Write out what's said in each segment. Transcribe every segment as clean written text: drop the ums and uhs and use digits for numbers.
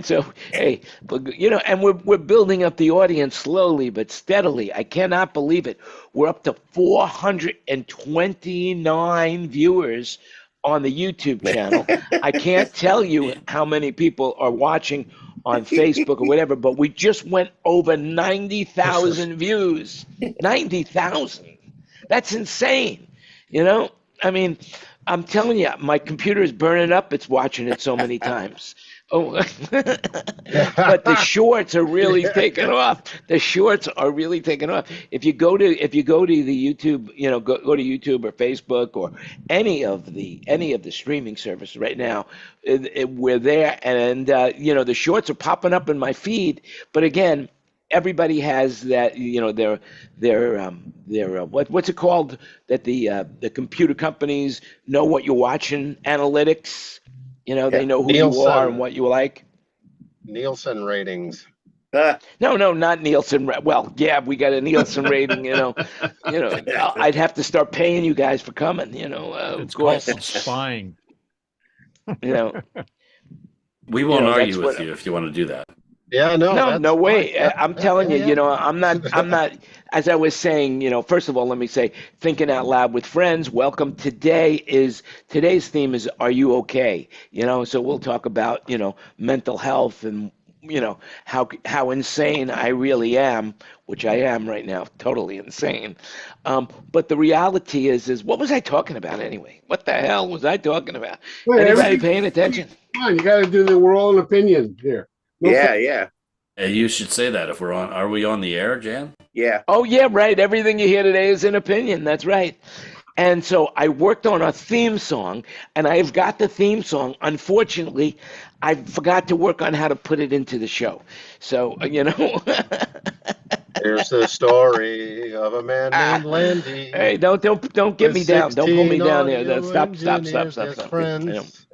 So, hey, but, and we're building up the audience slowly but steadily. I cannot believe it. We're up to 429 viewers on the YouTube channel. I can't tell you how many people are watching on Facebook or whatever, but we just went over 90,000 views. 90,000. That's insane. I mean, I'm telling you, my computer is burning up. It's watching it so many times. Oh, but the shorts are really taking off. The shorts are really taking off. If you go to the YouTube, go to YouTube or Facebook or any of the streaming services right now, we're there, and the shorts are popping up in my feed. But again, everybody has that, their what's it called, that the computer companies know what you're watching, analytics. They know who you are and what you like. Nielsen ratings. No, not Nielsen. Well, yeah, we got a Nielsen rating. I'd have to start paying you guys for coming. It's called spying. We won't argue with you if you want to do that. Yeah, no way. I'm telling you, I'm not, as I was saying, first of all, let me say, thinking out loud with friends, welcome. Today's theme is, are you okay? So we'll talk about, mental health and, how insane I really am, which I am right now, totally insane. But the reality is what was I talking about anyway? What the hell was I talking about? Anybody paying attention? Come on, you got to do the we're all an opinion here. Yeah. You should say that if we're on. Are we on the air, Jan? Yeah. Oh, yeah, right. Everything you hear today is an opinion. That's right. And so I worked on a theme song, and I've got the theme song. Unfortunately, I forgot to work on how to put it into the show. So, Here's the story of a man named Landy. Hey, don't get me down. Don't pull me down there. Stop. Friends.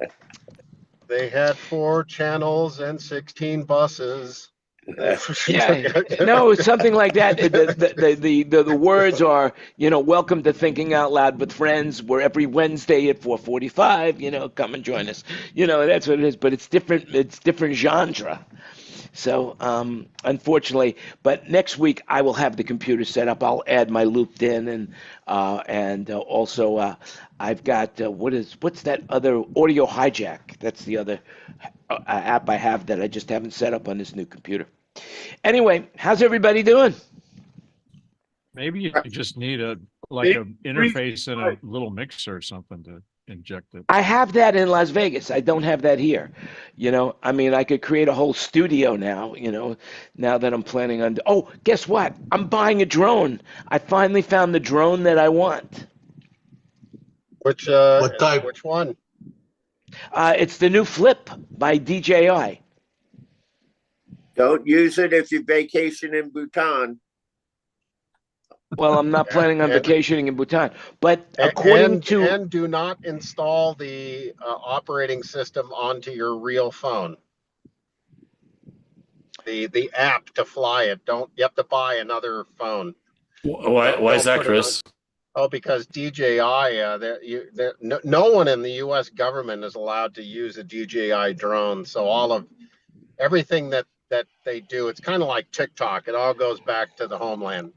They had 4 channels and 16 buses. Yeah, no, something like that. The words are, welcome to Thinking Out Loud with Friends. We're every Wednesday at 4:45. Come and join us. That's what it is. But it's different. It's different genre. So, unfortunately, but next week I will have the computer set up. I'll add my looped in, and also I've got what's that other audio hijack? That's the other app I have that I just haven't set up on this new computer. Anyway, how's everybody doing? Maybe you just need a interface and a little mixer or something to inject it. I have that in Las Vegas. I don't have that here. I could create a whole studio now, now that I'm planning on. Oh, guess what? I'm buying a drone. I finally found the drone that I want. Which type? Which one? It's the new Flip by DJI. Don't use it if you vacation in Bhutan. Well, I'm not planning on vacationing in Bhutan, but according to... And do not install the operating system onto your real phone. The app to fly it. You have to buy another phone. Why is that, Chris? Because DJI, no one in the U.S. government is allowed to use a DJI drone. So everything that they do, it's kind of like TikTok. It all goes back to the homeland.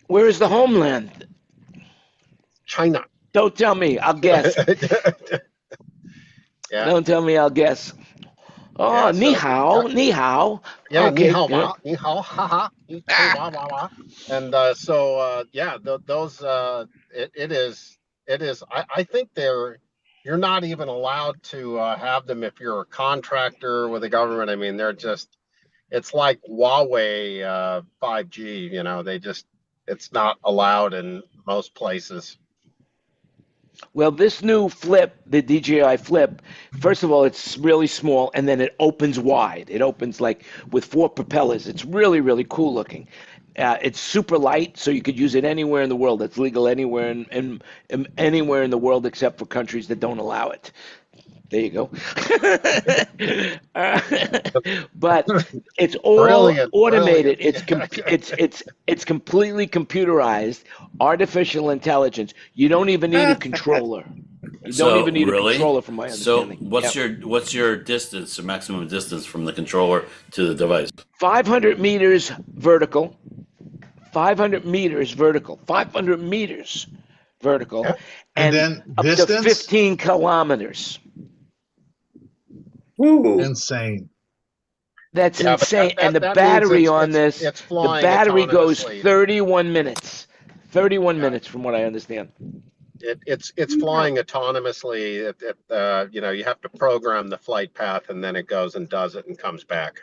Where is the homeland? China. Don't tell me. I'll guess. Yeah. Don't tell me. I'll guess. Oh, ni hao, ni hao. Yeah, okay. ni hao, ni hao, ha ha. And those. It is. I think you're not even allowed to have them if you're a contractor with the government. I mean, it's like Huawei 5G. It's not allowed in most places. Well, this new Flip, the DJI Flip, first of all, it's really small, and then it opens wide. It opens like with 4 propellers. It's really, really cool looking. It's super light, so you could use it anywhere in the world. It's legal anywhere in anywhere in the world except for countries that don't allow it. There you go. Uh, but it's all Brilliant, automated. brilliant. It's completely computerized, artificial intelligence. You don't even need a controller. You don't So even need a really? controller, from my So understanding. what's your distance, your maximum distance from the controller to the device? 500 meters vertical. 500 meters vertical. 500 meters vertical, Yeah. And and then up to distance? 15 kilometers. Woo. Insane. That's Yeah, but insane. that And the means battery it's on this, it's the flying battery goes autonomously. 31 minutes. 31 Yeah. minutes from what I understand. It's flying autonomously. You know, you have to program the flight path, and then it goes and does it and comes back.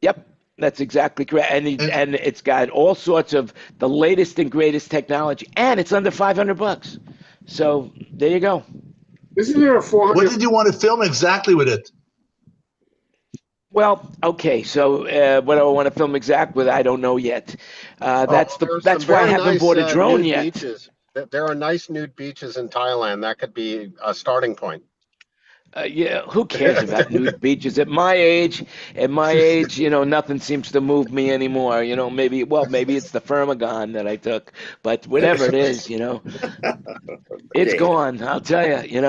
Yep, that's exactly correct. And it's got all sorts of the latest and greatest technology, and it's under $500. So there you go. Isn't there a 400? What did you want to film exactly with it? Well, okay. So what do I want to film exact with? I don't know yet. That's There's that's some why I very haven't nice, bought a drone nude yet. beaches. There are nice nude beaches in Thailand. That could be a starting point. Yeah, who cares about nude beaches at my age? At my age, nothing seems to move me anymore. Maybe it's the Firmagon that I took, but whatever it is, it's gone. I'll tell you.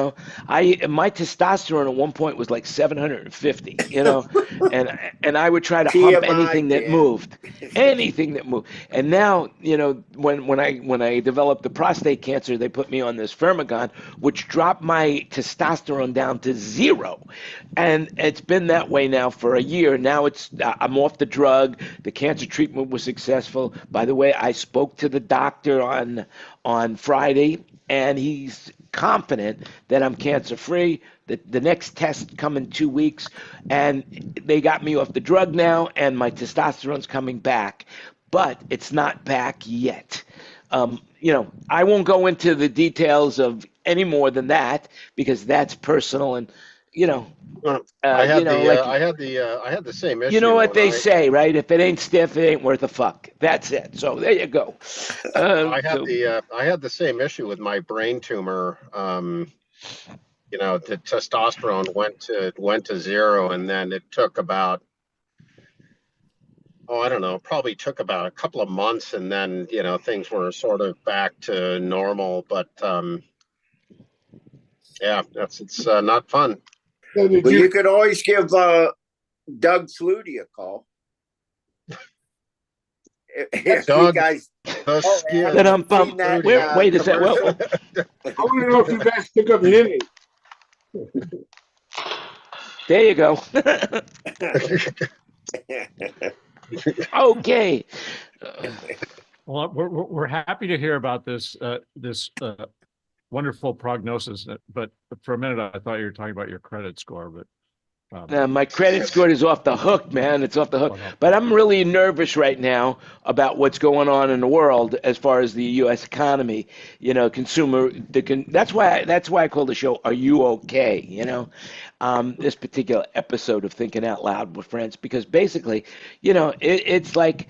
My testosterone at one point was like 750. And I would try to hump TMI, anything that Jan. moved, And now, when I developed the prostate cancer, they put me on this Firmagon, which dropped my testosterone down to 0, and it's been that way now for a year. Now I'm off the drug. The cancer treatment was successful. By the way, I spoke to the doctor on Friday, and he's confident that I'm cancer free. The next test come in 2 weeks, and they got me off the drug now, and my testosterone's coming back, but it's not back yet. I won't go into the details of any more than that because that's personal, and I had the same issue. you know what when they say, right? If it ain't stiff, it ain't worth a fuck. That's it. So there you go. I had the same issue with my brain tumor. The testosterone went to 0, and then it took about, I don't know, probably took about a couple of months, and then things were sort of back to normal. But yeah, it's not fun. So did Well, you, you could always give Doug Flutie a call. If you Doug, guys, the skin. seen that, Wait a second. commercial? I want to know if you guys pick up knitting. There you go. Okay. Well, we're happy to hear about this wonderful prognosis. But for a minute, I thought you were talking about your credit score. But My credit score is off the hook, man. It's off the hook. But I'm really nervous right now about what's going on in the world as far as the U.S. economy. Consumer. That's why I call the show "Are You Okay?" This particular episode of Thinking Out Loud with Friends, because basically, it's like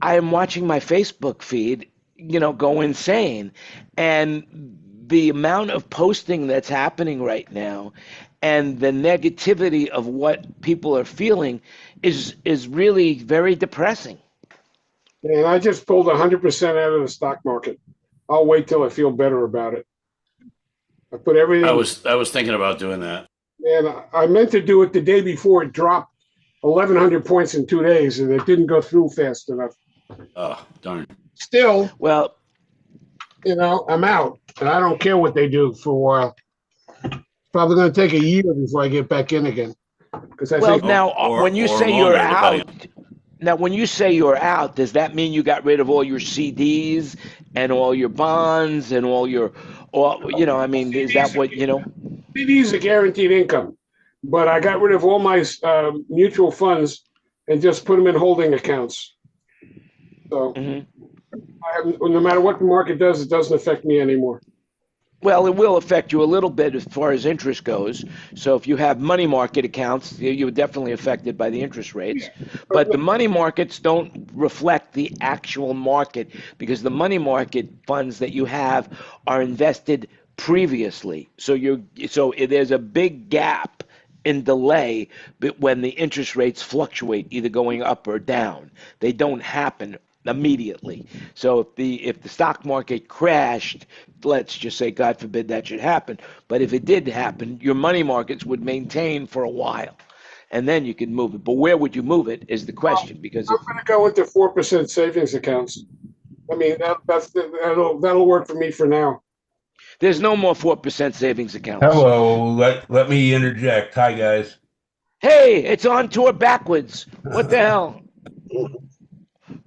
I am watching my Facebook feed, go insane, and the amount of posting that's happening right now and the negativity of what people are feeling is really very depressing. And I just pulled 100% out of the stock market. I'll wait till I feel better about it. I put everything. I was thinking about doing that. And I meant to do it the day before it dropped 1,100 points in 2 days, and it didn't go through fast enough. Oh, darn. Still, Well, I'm out, and I don't care what they do for a while. Probably going to take a year before I get back in again. Because I think now when you say you're out, does that mean you got rid of all your CDs and all your bonds and all your, is that what CDs are guaranteed income, but I got rid of all my mutual funds and just put them in holding accounts. So no matter what the market does, it doesn't affect me anymore. Well, it will affect you a little bit as far as interest goes. So if you have money market accounts, you're definitely affected by the interest rates. But the money markets don't reflect the actual market because the money market funds that you have are invested previously. So there's a big gap in delay when the interest rates fluctuate, either going up or down. They don't happen immediately. So if the stock market crashed, let's just say, God forbid that should happen, but if it did happen, your money markets would maintain for a while, and then you could move it. But where would you move it is the question, because I'm going to go into 4% savings accounts. I mean, that'll work for me for now. there's no more 4% savings accounts. Hello, let me interject. Hi, guys. Hey, it's on tour backwards. What the hell?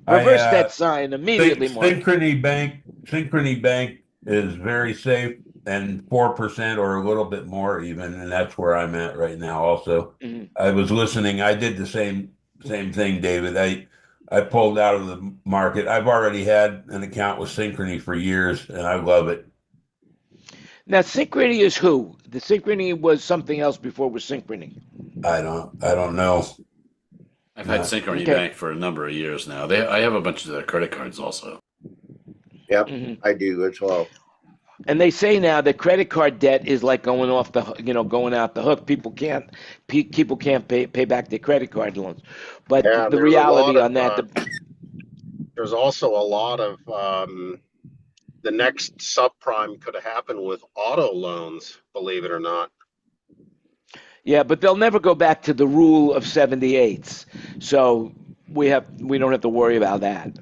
Reverse that sign immediately, Mark. Synchrony Bank is very safe, and 4% or a little bit more even, and that's where I'm at right now. Also, I was listening. I did the same thing, David. I pulled out of the market. I've already had an account with Synchrony for years, and I love it. Now, Synchrony is who? The Synchrony was something else before it was Synchrony. I don't know. I've had Synchrony Bank for a number of years now. I have a bunch of their credit cards also. Yep, I do as well. And they say now that credit card debt is like going out the hook. People can't pay back their credit card loans. But the reality on that, there's also a lot of the next subprime could have happened with auto loans, believe it or not. yeah, but they'll never go back to the rule of 78s. So we don't have to worry about that.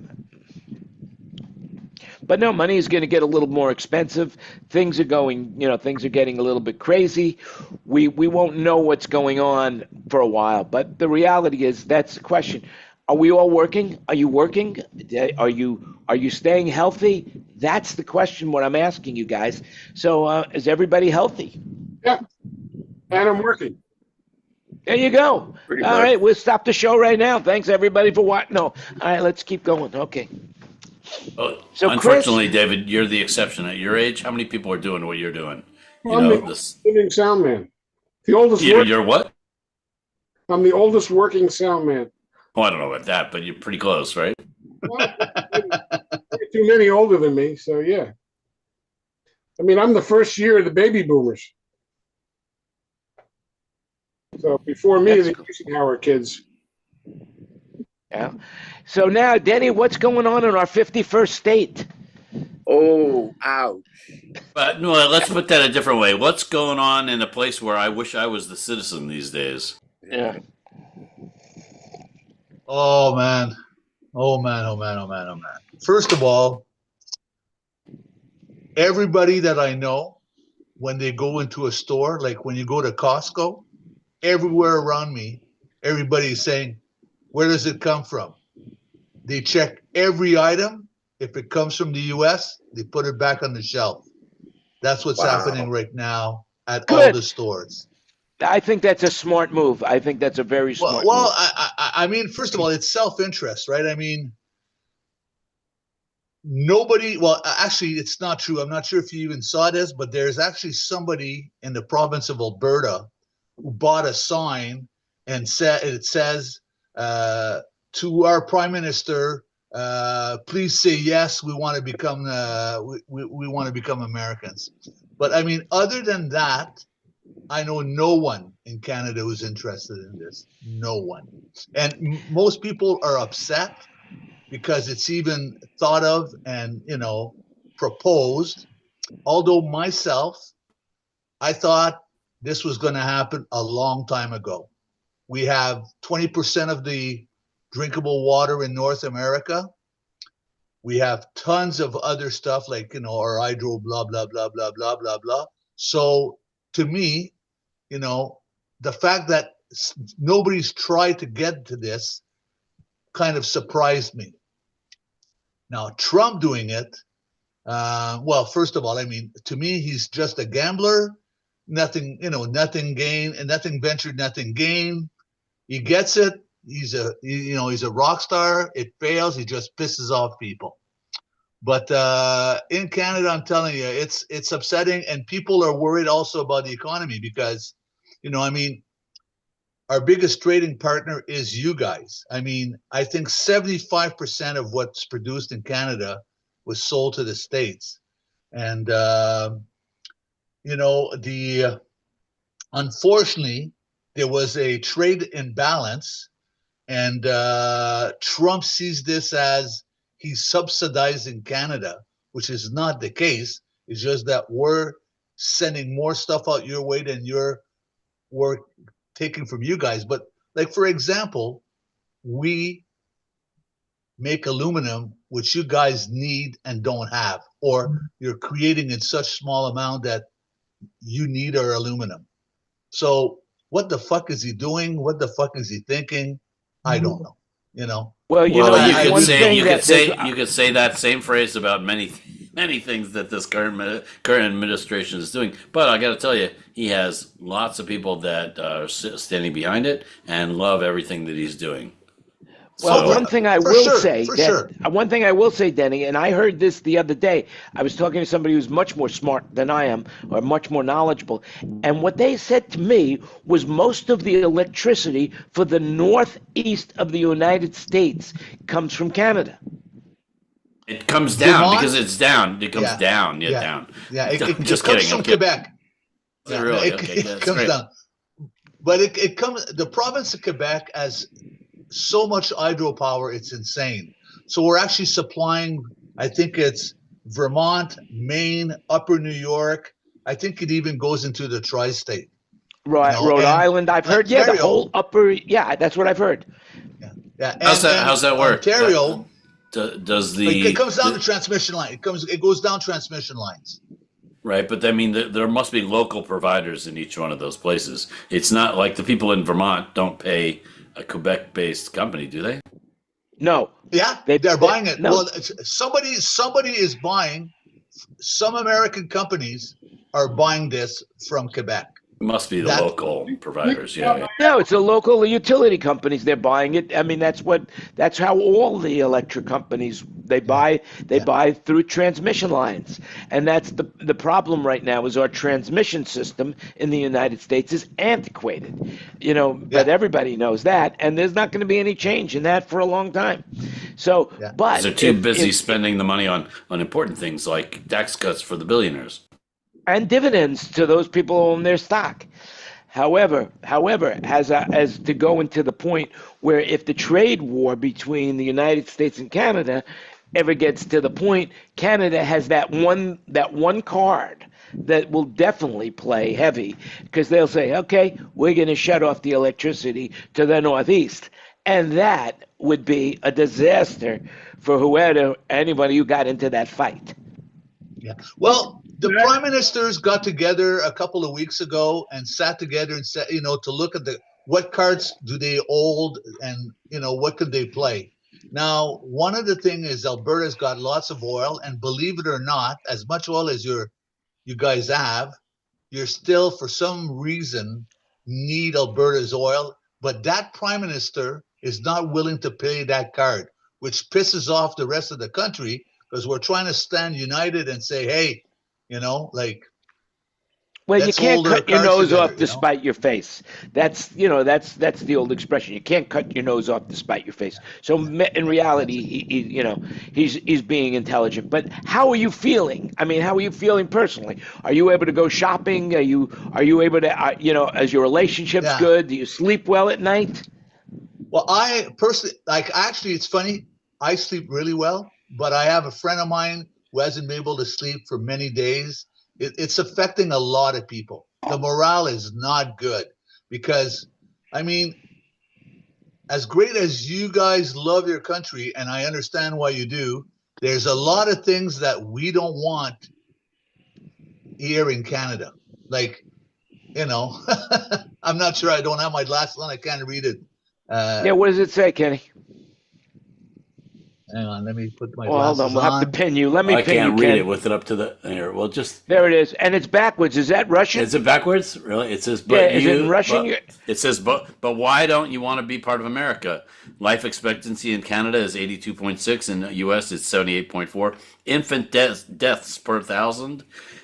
But no, money is going to get a little more expensive. Things are getting a little bit crazy. We won't know what's going on for a while. But the reality is, that's the question. Are we all working? Are you working? Are you staying healthy? That's the question, what I'm asking you guys. So is everybody healthy? Yeah, and I'm working. There you go. All right, we'll stop the show right now. Thanks, everybody, for watching. No, all right, let's keep going. Okay. Oh, So, unfortunately, David, you're the exception. At your age, how many people are doing what you're doing? Well, I'm the living sound man. The oldest. You're what? I'm the oldest working sound man. Oh, I don't know about that, but you're pretty close, right? Well, too many older than me, so yeah. I mean, I'm the first year of the baby boomers. So before me, the Eisenhower kids. Yeah. So now, Denny, what's going on in our 51st state? Oh, ouch. But no, let's put that a different way. What's going on in a place where I wish I was the citizen these days? Yeah. Oh man. First of all, everybody that I know, when they go into a store, like when you go to Costco, everywhere around me, everybody's saying, where does it come from? They check every item. If it comes from the US, they put it back on the shelf. That's what's happening right now at all the stores. I think that's a smart move. I think that's a very smart move. Well, I mean, first of all, it's self-interest, right? I mean, actually, it's not true. I'm not sure if you even saw this, but there's actually somebody in the province of Alberta who bought a sign and it says, to our Prime Minister, please say yes. We want to become we want to become Americans. But I mean, other than that, I know no one in Canada who's interested in this. No one, and most people are upset because it's even thought of and proposed. Although myself, I thought this was going to happen a long time ago. We have 20% of the drinkable water in North America. We have tons of other stuff like, our hydro, blah, blah, blah, blah, blah, blah, blah. So to me, the fact that nobody's tried to get to this kind of surprised me. Now, Trump doing it, well, first of all, I mean, to me, he's just a gambler. Nothing, nothing gain and nothing ventured, nothing gain. He gets it. He's a rock star. It fails. He just pisses off people. But in Canada, I'm telling you, it's upsetting, and people are worried also about the economy because, I mean, our biggest trading partner is you guys. I mean, I think 75% of what's produced in Canada was sold to the States, and unfortunately, there was a trade imbalance, and Trump sees this as he's subsidizing Canada, which is not the case. It's just that we're sending more stuff out your way than we're taking from you guys. But like, for example, we make aluminum, which you guys need and don't have, or you're creating in such small amount that you need our aluminum. So what the fuck is he doing? What the fuck is he thinking? I don't know. Well, you could say that same phrase about many things that this current administration is doing. But I got to tell you, he has lots of people that are standing behind it and love everything that he's doing. Well, one thing I will say, Denny, and I heard this the other day. I was talking to somebody who's much more smart than I am, or much more knowledgeable, and what they said to me was most of the electricity for the northeast of the United States comes from Canada. It comes down because it's down. It comes down. Down. Yeah, it just comes kidding. from Quebec. Yeah, really? It comes down. But it comes. The province of Quebec has so much hydropower, it's insane. So we're actually supplying, I think it's Vermont, Maine, Upper New York. I think it even goes into the tri-state. Right, Rhode Island. I've heard, the whole upper, that's what I've heard. Yeah. How's that work? Ontario, does it comes down the transmission line. It goes down transmission lines. Right, but I mean, there must be local providers in each one of those places. It's not like the people in Vermont don't pay a Quebec-based company, do they? No. Yeah, they're buying it. No. Well, somebody is buying. Some American companies are buying this from Quebec. It must be the local providers, yeah. No, it's the local utility companies. They're buying it. I mean, that's how all the electric companies they buy through transmission lines, and that's the problem right now is our transmission system in the United States is antiquated, But everybody knows that, and there's not going to be any change in that for a long time. So, but they're too busy spending the money on important things like tax cuts for the billionaires. And dividends to those people who own their stock. However, as to go into the point where if the trade war between the United States and Canada ever gets to the point, Canada has that one card that will definitely play heavy because they'll say, okay, we're going to shut off the electricity to the Northeast. And that would be a disaster for anybody who got into that fight. Yeah. Well, the prime ministers got together a couple of weeks ago and sat together and said, to look at what cards do they hold and, what could they play. Now, one of the things is Alberta's got lots of oil, and believe it or not, as much oil as you guys have, you're still, for some reason, need Alberta's oil. But that prime minister is not willing to play that card, which pisses off the rest of the country because we're trying to stand united and say, hey, well, you can't cut your nose off to spite your face. That's the old expression. You can't cut your nose off to spite your face. So in reality, he's being intelligent. But how are you feeling? I mean, how are you feeling personally? Are you able to go shopping? Are you able to, is your relationships good? Do you sleep well at night? Well, I personally, actually, it's funny. I sleep really well, but I have a friend of mine who hasn't been able to sleep for many days. It's affecting a lot of people. The morale is not good because, I mean, as great as you guys love your country, and I understand why you do, there's a lot of things that we don't want here in Canada. I'm not sure. I don't have my glasses on. I can't read it. What does it say, Kenny? Hang on, let me put my glasses on. We'll have to pin you. Let me pin you, I can't read it with it up to the here. Well, just there it is, and it's backwards. Is that Russian? Is it backwards? Really? It says, "But is it in Russian?" It says, "But why don't you want to be part of America?" Life expectancy in Canada is 82.6, in the U.S. it's 78.4. Infant deaths per thousand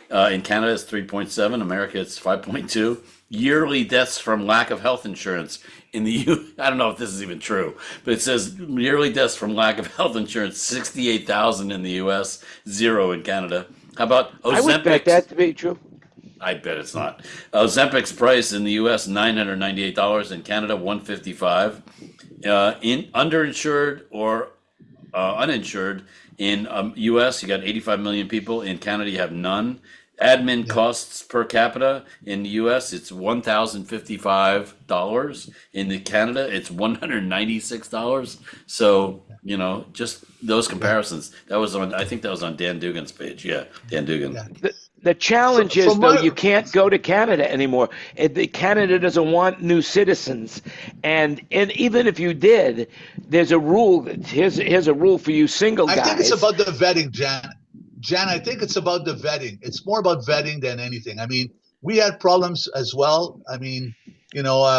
in Canada is 3.7. America it's 5.2. Yearly deaths from lack of health insurance in the I don't know if this is even true, but it says yearly deaths from lack of health insurance, 68,000 in the U.S., 0 in Canada. How about Ozempic? I would bet that to be true. I bet it's not. Ozempic's price in the U.S. $998, in Canada $155. In underinsured or uninsured in U.S. you got 85 million people. In Canada you have none. Admin costs per capita in the U.S. it's $1,055. In the Canada it's $196. So just those comparisons. That was on. I think that was on Dan Dugan's page. Yeah, Dan Dugan. Yeah. The challenge is, though, you can't go to Canada anymore. Canada doesn't want new citizens. And even if you did, there's a rule. Here's a rule for you single guys. I think it's about the vetting, Jan. Jan, I think it's about the vetting. It's more about vetting than anything. I mean, we had problems as well. I mean,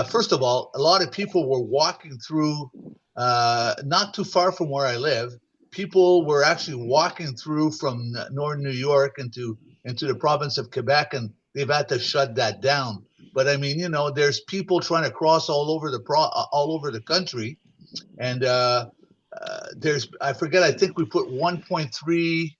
first of all, a lot of people were walking through, not too far from where I live. People were actually walking through from northern New York into the province of Quebec, and they've had to shut that down. But I mean, there's people trying to cross all over the country, and I forget. I think we put $1.3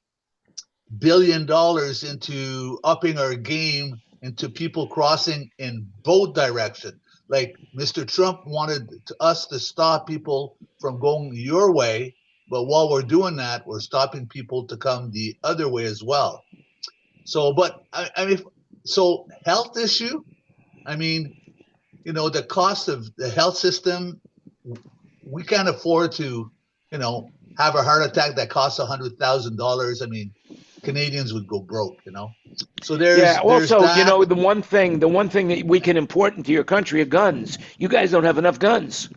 billion into upping our game into people crossing in both directions. Like Mr. Trump wanted us to stop people from going your way, but while we're doing that, we're stopping people to come the other way as well. So, but I mean, so health issue, I mean, the cost of the health system, we can't afford to, have a heart attack that costs $100,000. I mean, Canadians would go broke, So there's also, that. the one thing that we can import into your country are guns. You guys don't have enough guns.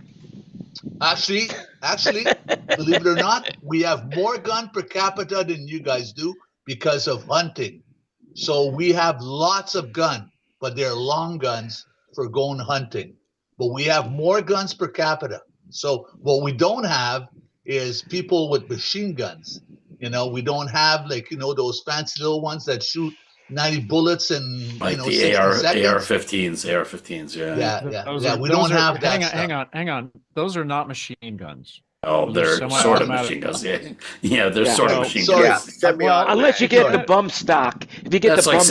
Actually, believe it or not, we have more gun per capita than you guys do because of hunting. So we have lots of gun, but they're long guns for going hunting. But we have more guns per capita. So what we don't have is people with machine guns. We don't have those fancy little ones that shoot 90 bullets in like the 60 seconds. AR-15s, Yeah. We don't have that. Hang on. Those are not machine guns. Oh, they're sort of machine guns. Yeah, they're sort of machine guns. Well, unless you get the bump stock. If you get that's like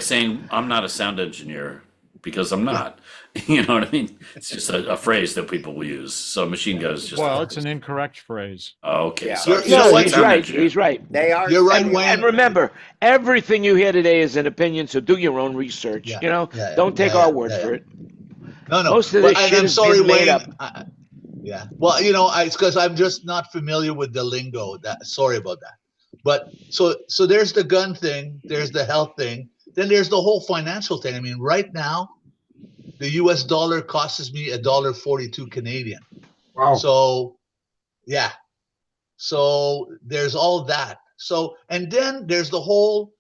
saying I'm not a sound engineer because I'm not. You know what I mean? It's just a phrase that people will use. So machine gun is just. Well, it's an incorrect phrase. Oh, okay. No, he's right. He's right. They are. You're right, Wayne. And remember, everything you hear today is an opinion. So do your own research. Don't take our word for it. No. Most of this shit is being made up. Yeah. Well, it's because I'm just not familiar with the lingo. Sorry about that. But so there's the gun thing. There's the health thing. Then there's the whole financial thing. I mean, right now, the U.S. dollar costs me $1.42 Canadian. Wow. So, yeah. So there's all that. So, and then there's the whole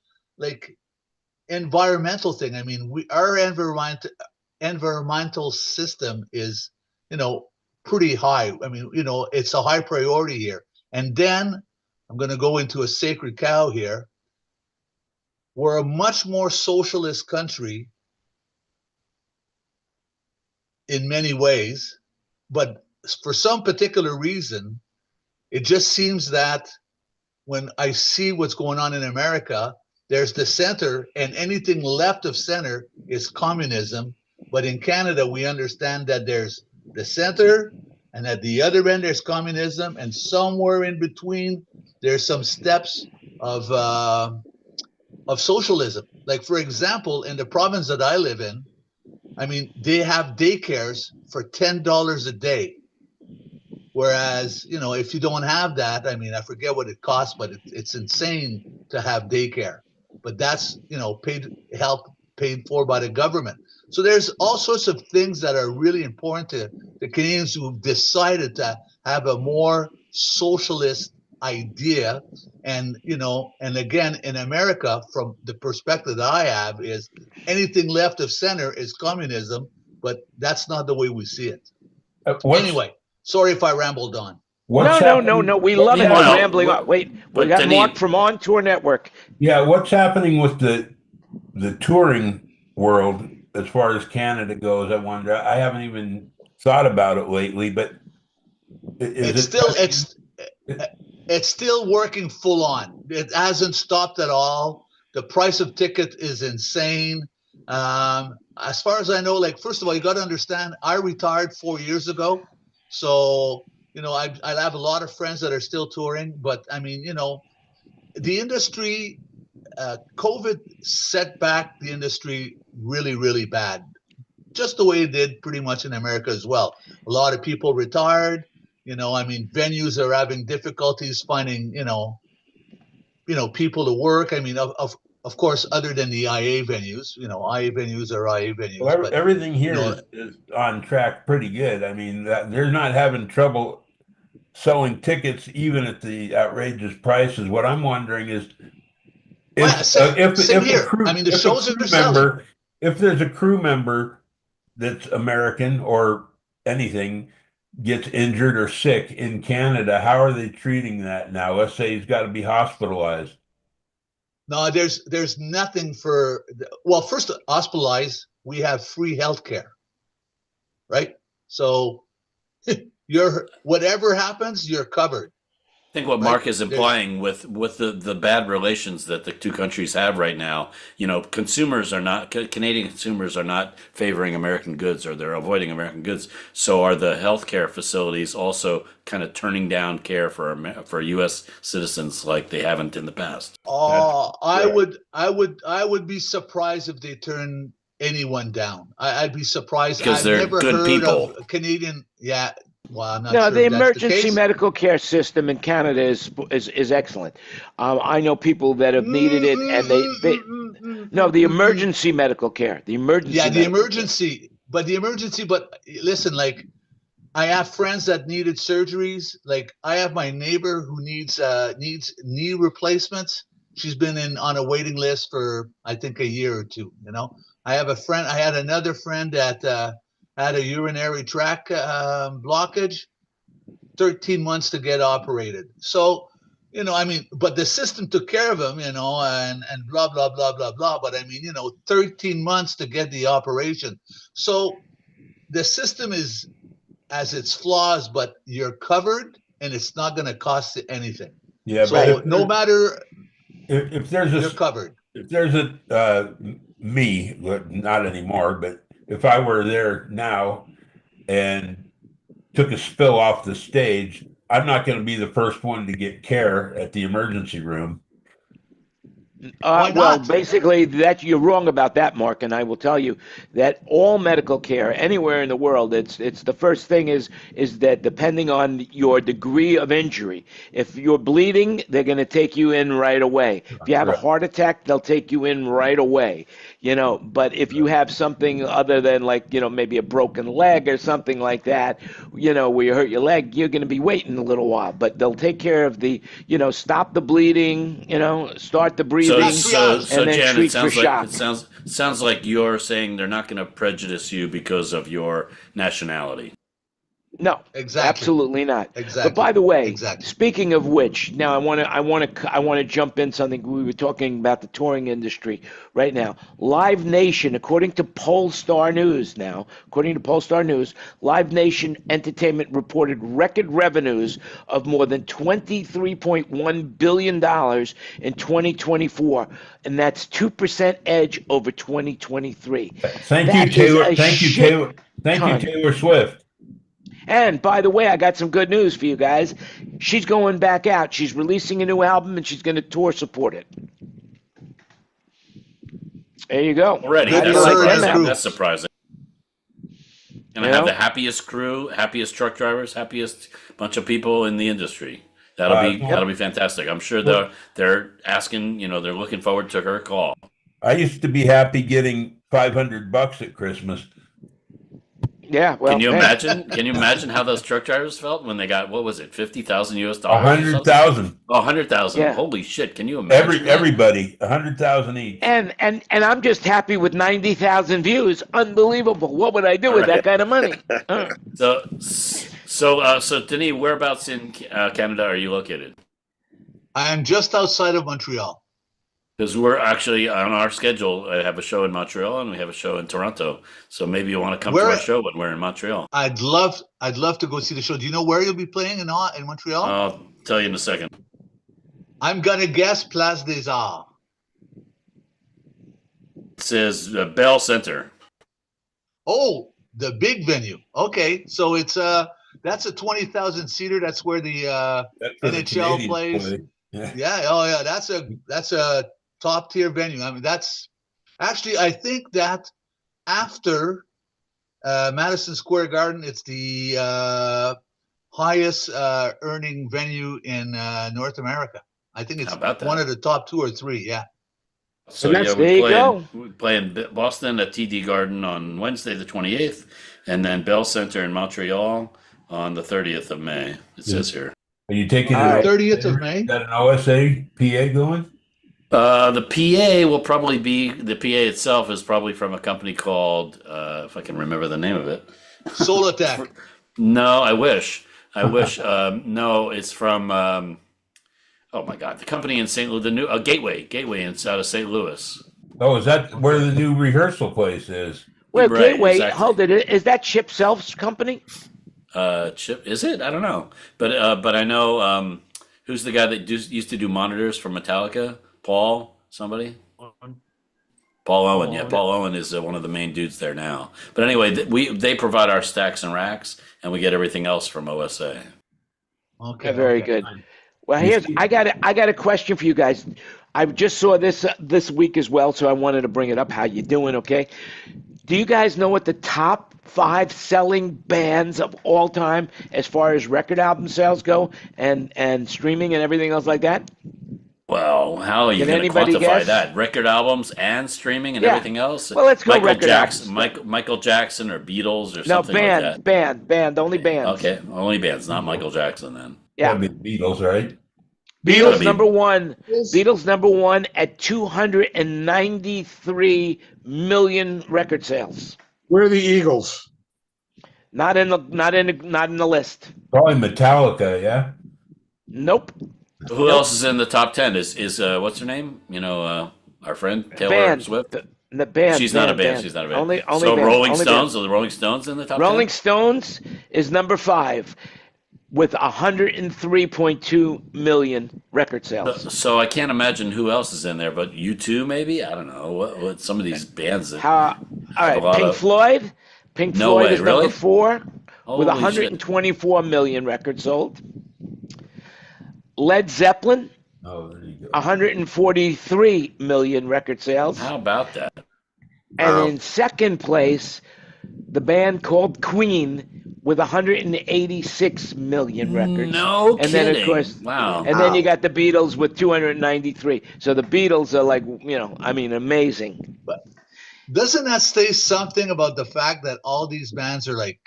environmental thing. I mean, our environmental system is, pretty high. I mean, it's a high priority here. And then I'm going to go into a sacred cow here. We're a much more socialist country in many ways, but for some particular reason, it just seems that when I see what's going on in America, there's the center, and anything left of center is communism. But in Canada, we understand that there's the center, and at the other end, there's communism, and somewhere in between, there's some steps of socialism. Like, for example, in the province that I live in, I mean, they have daycares for $10 a day. Whereas, if you don't have that, I mean, I forget what it costs, but it's insane to have daycare. But that's, paid for by the government. So there's all sorts of things that are really important to the Canadians who've decided to have a more socialist idea. And, and again, in America, from the perspective that I have, is anything left of center is communism, but that's not the way we see it. Anyway, sorry if I rambled on. No. We love it. Rambling on. Wait, we got Mark from On Tour Network. Yeah, what's happening with the touring world as far as Canada goes? I wonder. I haven't even thought about it lately, but it's still working full on. It hasn't stopped at all. The price of ticket is insane. As far as I know, like, first of all, you got to understand, I retired 4 years ago. So, I have a lot of friends that are still touring, but I mean, the industry, COVID set back the industry really, really bad. Just the way it did pretty much in America as well. A lot of people retired. I mean, venues are having difficulties finding, people to work. I mean, of course, other than the IA venues, IA venues are IA venues. Well, but, everything here is on track pretty good. I mean, they're not having trouble selling tickets even at the outrageous prices. What I'm wondering is if there's a crew member that's American or anything gets injured or sick in Canada, how are they treating that now? Let's say he's got to be hospitalized. No, there's nothing for, well, first, hospitalized, we have free health care, right? So whatever happens, you're covered. I think what Mark is implying with the bad relations that the two countries have right now, Canadian consumers are not favoring American goods, or they're avoiding American goods. So are the healthcare facilities also kind of turning down care for U.S. citizens like they haven't in the past? I would be surprised if they turn anyone down. I'd be surprised because they're good people. Of Canadian, yeah. Well, I'm not no, sure the if that's emergency case. medical care system in Canada is excellent. I know people that have needed it, and the emergency medical care, the emergency. But listen, like, I have friends that needed surgeries. Like, I have my neighbor who needs knee replacements. She's been on a waiting list for, I think, a year or two. I had another friend that had a urinary tract blockage, 13 months to get operated. So, but the system took care of him, and blah, blah, blah, blah, blah. But I mean, 13 months to get the operation. So the system has its flaws, but you're covered, and it's not going to cost anything. Yeah, so no matter if there's you're covered. If there's me, not anymore, but if I were there now and took a spill off the stage, I'm not going to be the first one to get care at the emergency room. Well, basically, you're wrong about that, Mark, and I will tell you that all medical care anywhere in the world, it's the first thing is that depending on your degree of injury, if you're bleeding, they're going to take you in right away. If you have a heart attack, they'll take you in right away. But if you have something other than maybe a broken leg or something like that, where you hurt your leg, you're going to be waiting a little while. But they'll take care of the, stop the bleeding, start the breathing. So Jan, it sounds like you're saying they're not going to prejudice you because of your nationality. No, exactly, absolutely not. Exactly. But by the way, speaking of which, now I want to jump in something. We were talking about the touring industry right now. Live Nation, according to Polestar News, Live Nation Entertainment reported record revenues of more than $23.1 billion in 2024, and that's 2% edge over 2023. Thank you, Taylor. Thank you, Taylor Swift. And by the way, I got some good news for you guys. She's going back out. She's releasing a new album, and she's going to tour support it. There you go. Already, that's surprising. And I have the happiest crew, happiest truck drivers, happiest bunch of people in the industry. That'll be fantastic. I'm sure they're asking. They're looking forward to her call. I used to be happy getting $500 at Christmas. Yeah, well, can you imagine? Can you imagine how those truck drivers felt when they got, what was it, $50,000 US? 100,000. Oh, 100,000. Yeah. Holy shit! Can you imagine? Everybody, 100,000 each. And I'm just happy with 90,000 views. Unbelievable. What would I do with that kind of money? So Denis, whereabouts in Canada are you located? I am just outside of Montreal. Because we're actually on our schedule. I have a show in Montreal and we have a show in Toronto. So maybe you want to come to our show when we're in Montreal. I'd love to go see the show. Do you know where you'll be playing in Montreal? I'll tell you in a second. I'm gonna guess Place des Arts. It says Bell Center. Oh, the big venue. Okay, so it's that's a 20,000 seater. That's where the That's where the NHL Canadians plays. play. Yeah. Yeah. Oh, yeah. That's a top tier venue. I mean, that's actually, I think that after Madison Square Garden, it's the highest earning venue in North America. I think it's How about that? one of the top 2 or 3. Yeah. So And that's- yeah, there you go. we play in Boston at TD Garden on Wednesday the 28th, and then Bell Center in Montreal on the 30th of May. It says here. Are you taking All right. 30th of May. Got an OSA PA going? The PA will probably be the PA itself is probably from a company called if I can remember the name of it. Solotech. No, I wish. No, it's from. Oh my God, the company in St. Louis, the new Gateway out of St. Louis. Oh, is that where the new rehearsal place is? Well, Right, Gateway, exactly. hold it. Is that Chip Self's company? Chip, is it? I don't know, but I know who's the guy that used to do monitors for Metallica? Paul, somebody. Paul Owen, yeah, Paul Owen is one of the main dudes there now. But anyway, they provide our stacks and racks, and we get everything else from OSA. Okay. Very good. Well, I got a question for you guys. I just saw this week as well, so I wanted to bring it up. How you doing? Okay. Do you guys know what the top 5 selling bands of all time, as far as record album sales go, and streaming and everything else like that? Well, how are you Can going to anybody quantify guess? that? Record albums and streaming and Yeah. everything else? Well, let's go Michael record Jackson, albums. Michael Jackson or Beatles or No, something like that. band, only bands. Okay, only bands, not Michael Jackson then. Yeah. That'd be the Beatles, right? Beatles Gotta be- number one. Beatles number one at 293 million record sales. Where are the Eagles? Not in the list. Probably Metallica, yeah? Nope. Who else is in the top 10? Is what's her name? You know, our friend Taylor Band. Swift. The band. She's not a band. She's not a band. Only so band, Rolling only Stones. band. Are the Rolling Stones in the top Rolling 10? Stones is number 5 with 103.2 million record sales. So I can't imagine who else is in there, but U2 maybe. I don't know what some of these bands that. All right, a lot Pink of- Floyd. Pink No Floyd way, is really? number 4 with Holy 124 million records sold. Led Zeppelin, Oh, there you go. 143 million record sales. How about that? And Wow. in second place, the band called Queen with 186 million records. No And kidding. then, of course, Wow. And then you got the Beatles with 293. So the Beatles are like, amazing. Doesn't that say something about the fact that all these bands are like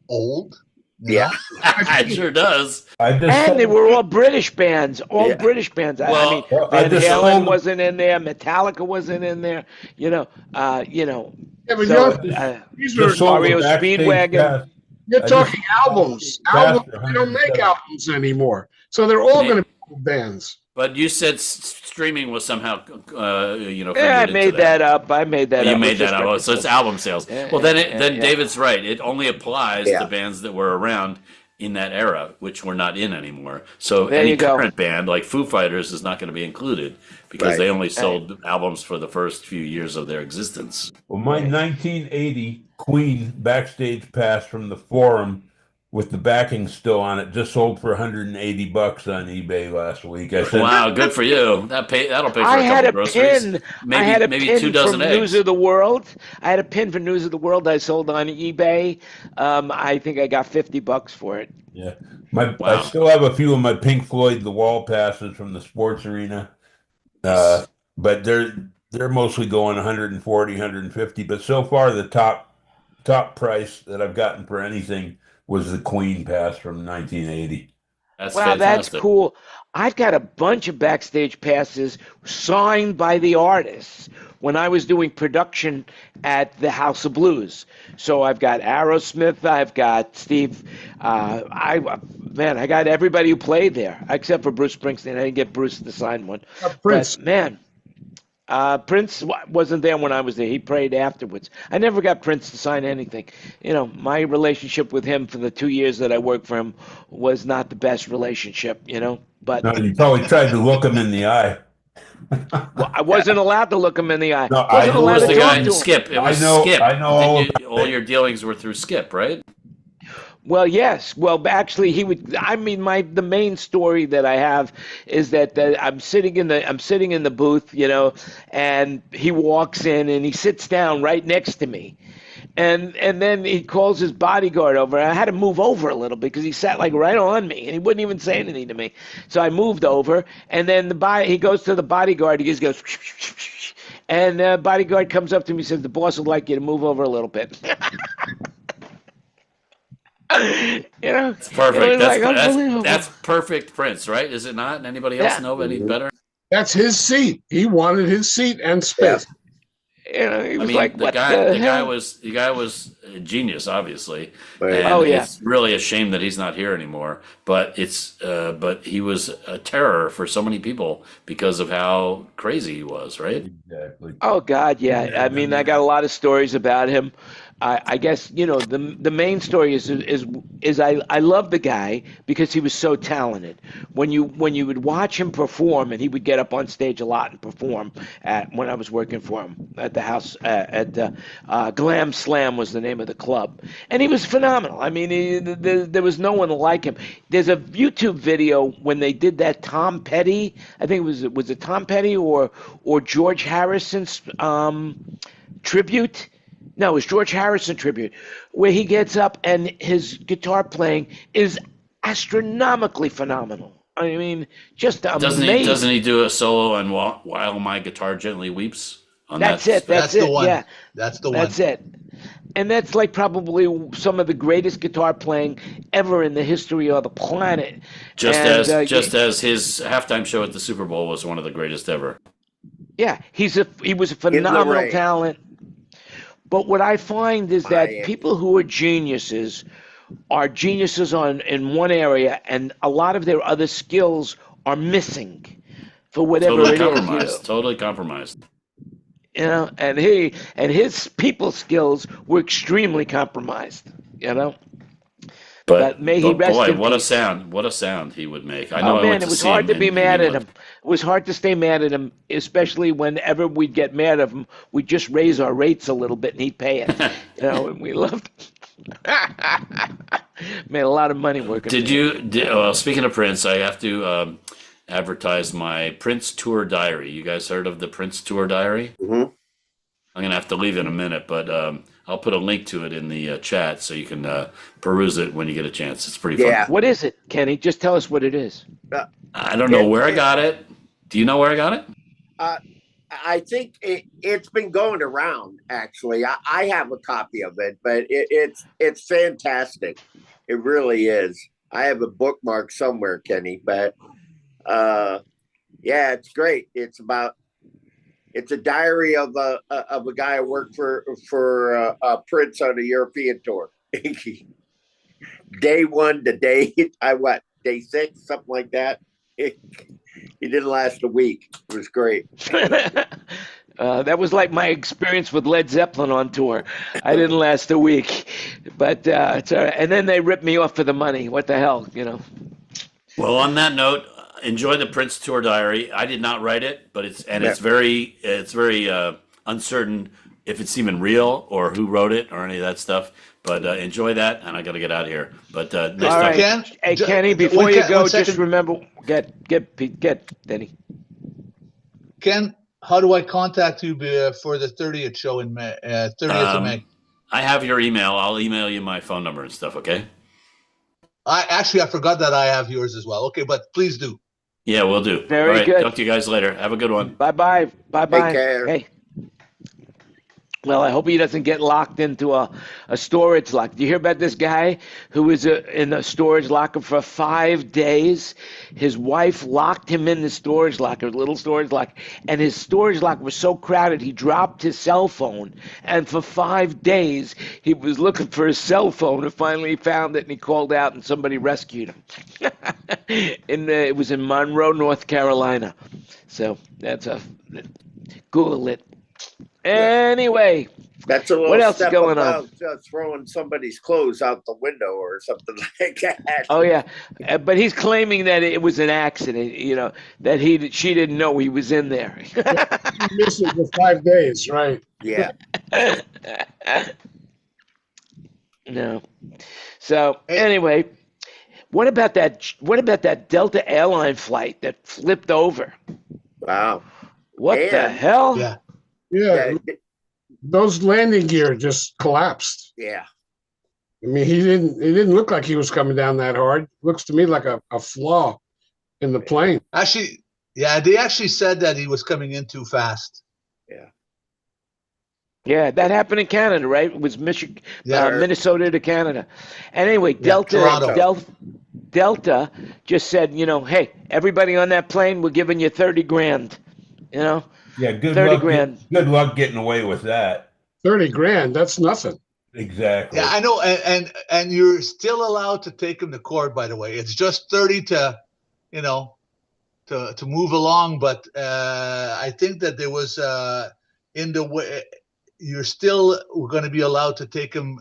old? You Yeah. know? It sure does. I just And they were all British bands, Yeah. British bands. Well, I mean, I Van just Halen sold- wasn't in there, Metallica wasn't in there. Yeah, but So, these are just sold REO the backstage Speedwagon. pass. you're I talking just- albums. Faster, Albums. They don't make 107. albums anymore, so they're all Yeah. going to be bands. But you said streaming was somehow, I figured made into that up. I made that You up. made It's that just up. record So it's sales. album sales. Yeah, Well, then yeah. David's right. It only applies Yeah. to bands that were around in that era, which we're not in anymore. So There any you go. current band like Foo Fighters is not going to be included because Right. they only sold albums for the first few years of their existence. Well, my 1980 Queen backstage pass from the Forum with the backing still on it just sold for $180 on eBay last week. I said, Wow, good for you. That'll pay for I a had couple a groceries. pin. Maybe I had a maybe pin 2 dozen from eggs. News of the World. I had a pin for News of the World. I sold on eBay. I think I got $50 for it. yeah. Wow. I still have a few of my Pink Floyd The Wall passes from the sports arena. But they're mostly going 140, 150. But so far, the top price that I've gotten for anything was the Queen pass from 1980. That's Wow, fantastic. that's cool. I've got a bunch of backstage passes signed by the artists when I was doing production at the House of Blues. So I've got Aerosmith, I've got Steve, I got everybody who played there except for Bruce Springsteen. I didn't get Bruce to sign one. Prince. But man, Prince wasn't there when I was there. He prayed afterwards. I never got Prince to sign anything. My relationship with him for the 2 years that I worked for him was not the best relationship, But No, you probably tried to look him in the eye. Well, I wasn't allowed to look him in the eye. No, Wasn't I Who allowed was to the talk guy? to him. Skip. It was I know- Skip. I know all All your dealings were through Skip, right? Well, yes. Well, actually, he would. I mean, the main story that I have is that I'm sitting in the booth, and he walks in and he sits down right next to me, and then he calls his bodyguard over. I had to move over a little because he sat like right on me and he wouldn't even say anything to me. So I moved over, and then he goes to the bodyguard. He just goes. And the bodyguard comes up to me and says, "The boss would like you to move over a little bit." It's perfect. It was like unbelievable. That's perfect Prince, right? Is it not? Anybody else Yeah. know any better? That's his seat. He wanted his seat and space. He was I mean, like, the "What guy the hell?" was a genius, obviously. Right. And Oh, yeah. it's really a shame that he's not here anymore. But but he was a terror for so many people because of how crazy he was, right? Exactly. Oh God, yeah. I mean, I got a lot of stories about him. I guess the main story is I love the guy because he was so talented. When you would watch him perform, and he would get up on stage a lot and perform when I was working for him at the house at Glam Slam was the name of the club, and he was phenomenal. I mean, there was no one like him. There's a YouTube video when they did that Tom Petty. I think was it Tom Petty or George Harrison's tribute. No, it was George Harrison tribute, where he gets up and his guitar playing is astronomically phenomenal. I mean, just amazing. Doesn't he do a solo on While My Guitar Gently Weeps? That's it. That's it. the one. Yeah, That's the one. that's it. And that's like probably some of the greatest guitar playing ever in the history of the planet. Just And, as his halftime show at the Super Bowl was one of the greatest ever. Yeah, he was a phenomenal rain. talent. But what I find is that Miami. people who are geniuses in one area, and a lot of their other skills are missing for whatever Totally it is. compromised. Totally compromised. And his people skills were extremely compromised. But may he rest boy, in what a peace. sound! What a sound he would make. I know. Oh I man, went it to was see hard him to be and mad he at him. looked- It was hard to stay mad at him, especially whenever we'd get mad at him. We'd just raise our rates a little bit and he'd pay it. And we loved made a lot of money working. Well, speaking of Prince, I have to advertise my Prince Tour Diary. You guys heard of the Prince Tour Diary? Mhm. I'm gonna have to leave in a minute, but I'll put a link to it in the chat so you can peruse it when you get a chance. It's pretty fun. Yeah. What is it, Kenny? Just tell us what it is. I don't know where I got it. Do you know where I got it? I think it's been going around. Actually, I have a copy of it, but it's fantastic. It really is. I have a bookmark somewhere, Kenny. But yeah, it's great. It's a diary of a guy who worked for Prince on a European tour. Day 1 to day day 6, something like that. He didn't last a week. It was great. That was like my experience with Led Zeppelin on tour. I didn't last a week, but it's all right. And then they ripped me off for the money. What the hell, Well, on that note, enjoy the Prince Tour Diary. I did not write it, but it's very uncertain if it's even real or who wrote it or any of that stuff. But enjoy that, and I got to get out of here. But next All time, right. Hey, Ju- Kenny, before you go, one just second. remember, get Denny. Ken, how do I contact you for the 30th show in May? 30th of May. I have your email. I'll email you my phone number and stuff. Okay? I forgot that I have yours as well. Okay, but please do. Yeah, we'll do. Very All right, good. Talk to you guys later. Have a good one. Bye-bye. Bye-bye. Take care. Hey. Well, I hope he doesn't get locked into a storage locker. Do you hear about this guy who was in a storage locker for 5 days? His wife locked him in the storage locker, little storage locker, and his storage locker was so crowded he dropped his cell phone. And for 5 days, he was looking for his cell phone, and finally he found it, and he called out, and somebody rescued him. It was in Monroe, North Carolina. So that's Google it. Anyway, That's a What little else is step going on? above throwing somebody's clothes out the window or something like that. Oh yeah, but he's claiming that it was an accident. That she didn't know he was in there. He missed it for 5 days, right? Yeah. No. So anyway, what about that? What about that Delta airline flight that flipped over? Wow. What the And- hell? Yeah. Yeah, those landing gear just collapsed. Yeah. I mean, he didn't look like he was coming down that hard. Looks to me like a flaw in the plane. Actually, yeah, they actually said that he was coming in too fast. Yeah, that happened in Canada, right? It was Yeah. Minnesota to Canada. And anyway, Toronto. Delta just said, hey, everybody on that plane, we're giving you 30 grand. Yeah, good 30 luck. grand. Good luck getting away with that. 30 grand, that's nothing. Exactly. Yeah, I know, and you're still allowed to take him to court. By the way, it's just 30 to move along. But I think that there was in the way you're still going to be allowed to take him,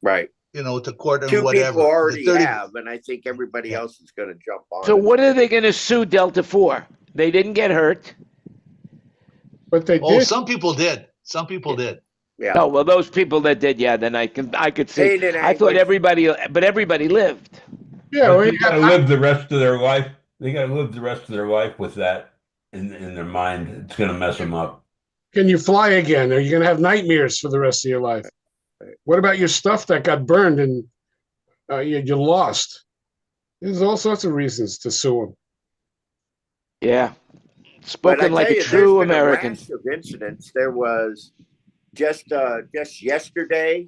Right. to court and 2 whatever. people already 30 have, and I think everybody else is going to jump on. So it. what are they going to sue Delta for? They didn't get hurt. But they Oh, did. some people did. Some people did. Yeah. Oh well, those people that did, yeah. Then I could see. Pain and I thought anguish. everybody lived. Yeah, But well, they got to live the rest of their life. They got to live the rest of their life with that in their mind. It's going to mess them up. can you fly again? Are you going to have nightmares for the rest of your life? What about your stuff that got burned and you lost? There's all sorts of reasons to sue them. Yeah, But I spoken like tell a you, true there's been American. A rash of incidents. There was just yesterday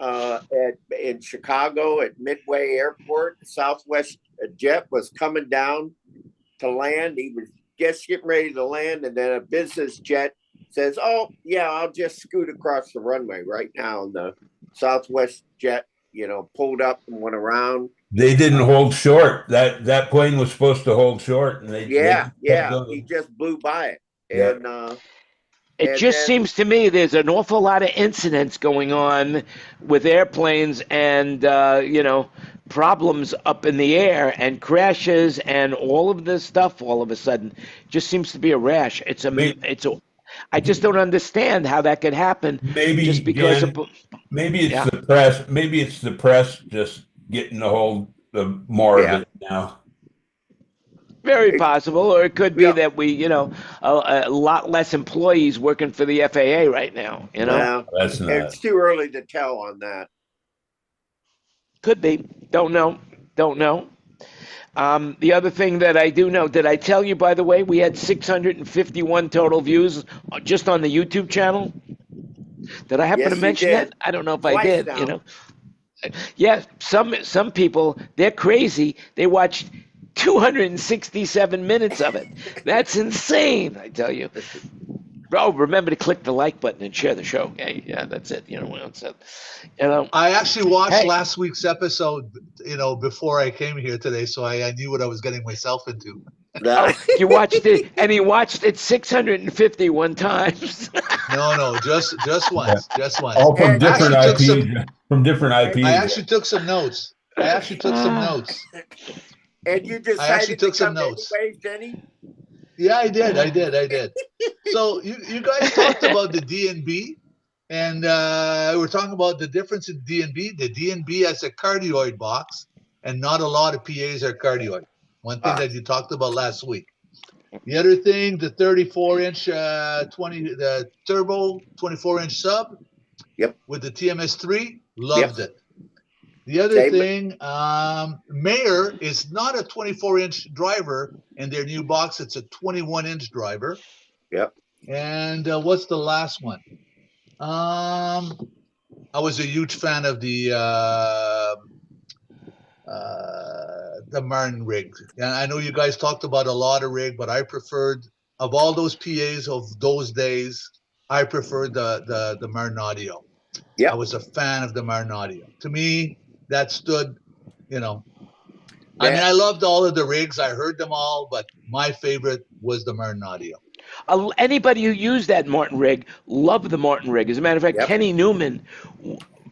in Chicago at Midway Airport, Southwest jet was coming down to land. He was just getting ready to land, and then a business jet says, "Oh yeah, I'll just scoot across the runway right now." And the Southwest jet, pulled up and went around. They didn't hold short. That plane was supposed to hold short, and they He just blew by it, and It and just then- seems to me there's an awful lot of incidents going on with airplanes and problems up in the air and crashes and all of this stuff. All of a sudden, just seems to be a rash. I just don't understand how that could happen. maybe just because Jan, maybe it's the press. Maybe it's the press just getting a hold of more of it now. Very possible, or it could be that we, a lot less employees working for the FAA right now. Well, That's not. it's too early to tell on that. Could be. Don't know. The other thing that I do know, did I tell you, by the way, we had 651 total views just on the YouTube channel? Did I happen Yes, to you mention did. that? I don't know if I Twice did. now. Yeah, some people, they're crazy. They watched 267 minutes of it. That's insane, I tell you. Oh, remember to click the like button and share the show. Okay, yeah, that's it. I actually watched Hey. last week's episode, before I came here today, so I knew what I was getting myself into. Oh, you watched it, and he watched it 651 times. No, just once, just once. All from And different I actually took IPs. From different IPs. I actually took some notes. And you I decided actually took to some come notes. anyways, Jenny? Yeah, I did. So you guys talked about the DNB, and we're talking about the difference in DNB. The DNB has a cardioid box, and not a lot of PAs are cardioid. One thing that you talked about last week. The other thing, the 34-inch the turbo 24-inch sub. Yep. With the TMS3, loved it. The other thing, Mayer is not a 24-inch driver in their new box. It's a 21-inch driver. Yep. And what's the last one? I was a huge fan of the Martin rig. And I know you guys talked about a lot of rig, but I preferred, of all those PAs of those days, I preferred the Martin Audio. Yeah. I was a fan of the Martin Audio. To me, that stood, I mean, I loved all of the rigs. I heard them all, but my favorite was the Martin Audio. Anybody who used that Martin rig loved the Martin rig. As a matter of fact, Yep. Kenny Newman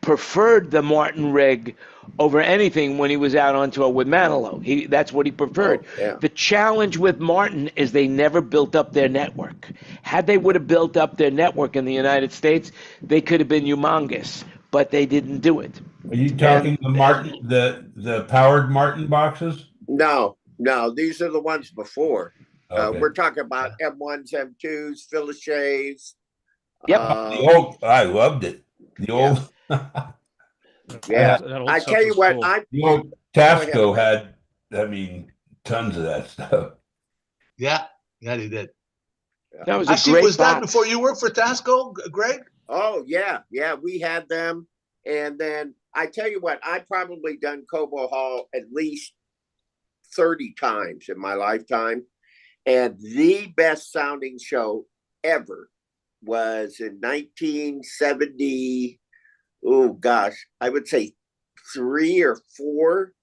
preferred the Martin rig over anything when he was out on tour with Manilow. That's what he preferred. Oh, yeah. The challenge with Martin is they never built up their network. Had they would have built up their network in the United States, they could have been humongous, but they didn't do it. Are you talking the Martin, the powered Martin boxes? No, these are the ones before. Okay. We're talking about M1s, M2s, Philips. Yep. The old, I loved it. The old, Yeah. That old I stuff tell you was what, cool. the old Tasco had, I mean, tons of that stuff. Yeah, they did. That was a Actually, great was that box. before you worked for Tasco, Greg? Oh, yeah, we had them. And then I tell you what, I probably done Cobo Hall at least 30 times in my lifetime. And the best sounding show ever was in 1970. Oh, gosh, I would say 3 or 4.